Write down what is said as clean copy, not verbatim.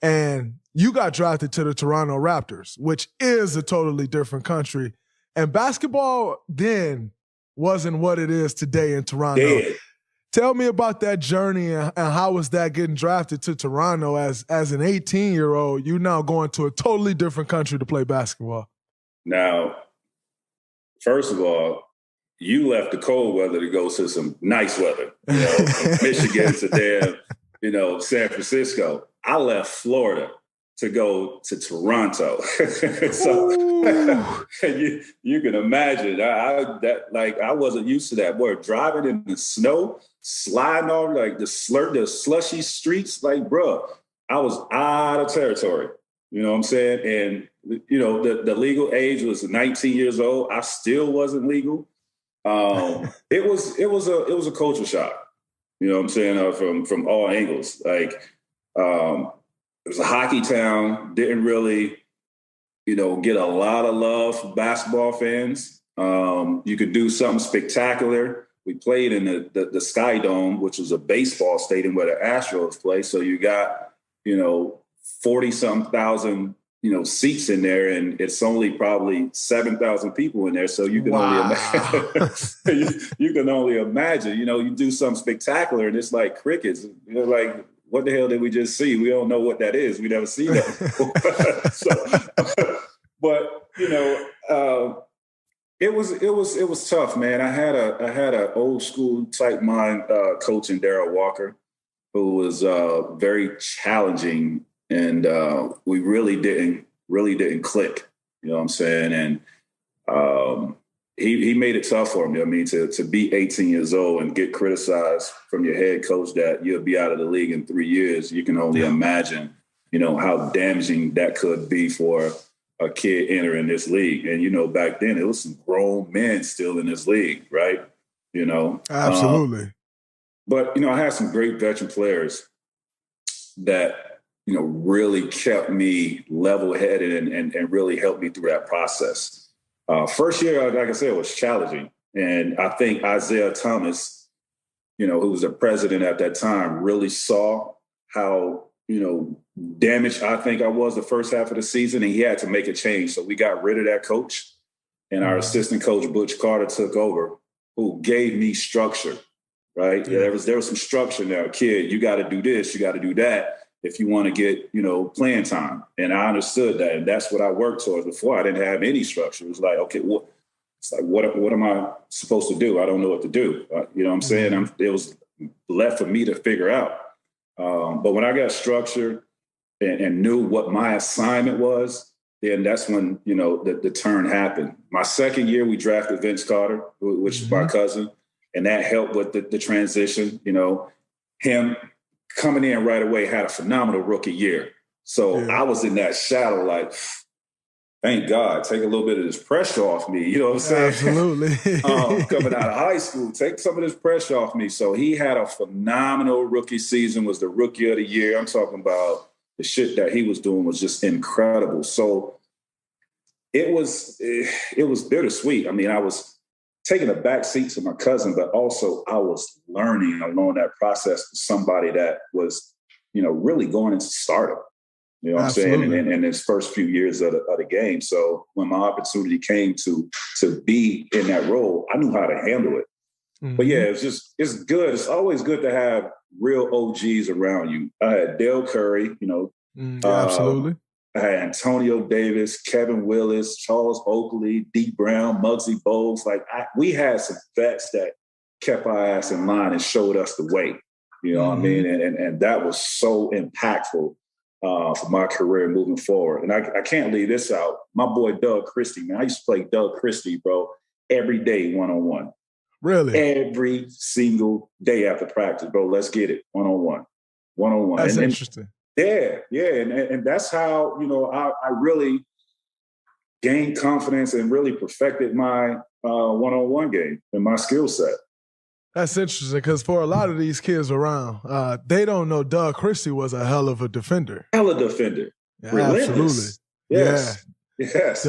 and you got drafted to the Toronto Raptors, which is a totally different country. And basketball then wasn't what it is today in Toronto. Dead. Tell me about that journey and how was that getting drafted to Toronto as an 18-year-old? You now going to a totally different country to play basketball. Now, first of all, you left the cold weather to go to some nice weather. You know, from Michigan to damn, San Francisco. I left Florida to go to Toronto. So you can imagine I wasn't used to that. Boy, driving in the snow, sliding off like the slushy streets, like, bro, I was out of territory. You know what I'm saying? And the legal age was 19 years old. I still wasn't legal. It was a culture shock. You know what I'm saying? From all angles. Like, it was a hockey town. Didn't really, get a lot of love from basketball fans. You could do something spectacular. We played in the Sky Dome, which was a baseball stadium where the Astros play. So you got, 40-some thousand, seats in there, and it's only probably 7,000 people in there. So you can only imagine. you can only imagine. You do something spectacular, and it's like crickets. You're like, what the hell did we just see? We don't know what that is. We never seen that before. But it was tough, man. I had a old school type mind coach in Darryl Walker, who was very challenging, and we really didn't click. You know what I'm saying? And he made it tough for me. I mean, to be 18 years old and get criticized from your head coach that you'll be out of the league in 3 years, you can only imagine, how damaging that could be for a kid entering this league. And, back then it was some grown men still in this league, right? Absolutely. But, I had some great veteran players that, really kept me level-headed and really helped me through that process. First year, like I said, was challenging. And I think Isaiah Thomas, who was the president at that time, really saw how, damaged I think I was the first half of the season, and he had to make a change. So we got rid of that coach, and our assistant coach, Butch Carter, took over, who gave me structure, right? Yeah. There was some structure now. Kid, you got to do this, you got to do that if you want to get, playing time. And I understood that. And that's what I worked towards before. I didn't have any structure. It was like, okay, what am I supposed to do? I don't know what to do. You know what I'm saying? It was left for me to figure out. But when I got structure and knew what my assignment was, then that's when, the turn happened. My second year, we drafted Vince Carter, which is my cousin. And that helped with the transition. Him coming in right away had a phenomenal rookie year. So I was in that shadow like, thank God, take a little bit of this pressure off me. You know what I'm saying? Absolutely. Coming out of high school, take some of this pressure off me. So he had a phenomenal rookie season, was the rookie of the year. I'm talking about the shit that he was doing was just incredible. So it was bittersweet. I mean, I was taking a back seat to my cousin, but also I was learning along that process to somebody that was, really going into stardom. You know what Absolutely. I'm saying? And his first few years of the game. So when my opportunity came to be in that role, I knew how to handle it. Mm-hmm. But yeah, it's good. It's always good to have real OGs around you. I had Dale Curry, absolutely. I had Antonio Davis, Kevin Willis, Charles Oakley, D. Brown, Muggsy Bogues. We had some vets that kept our ass in line and showed us the way. You know what I mean? And that was so impactful for my career moving forward. And I can't leave this out. My boy Doug Christie, man. I used to play Doug Christie, bro, every day one-on-one. Really? Every single day after practice, bro. Let's get it. One-on-one. One-on-one. That's interesting. Yeah. And that's how, I really gained confidence and really perfected my one-on-one game and my skill set. That's interesting because for a lot of these kids around, they don't know Doug Christie was a hell of a defender. Hell of a defender. Yeah, absolutely. Yes. Yeah. Yes.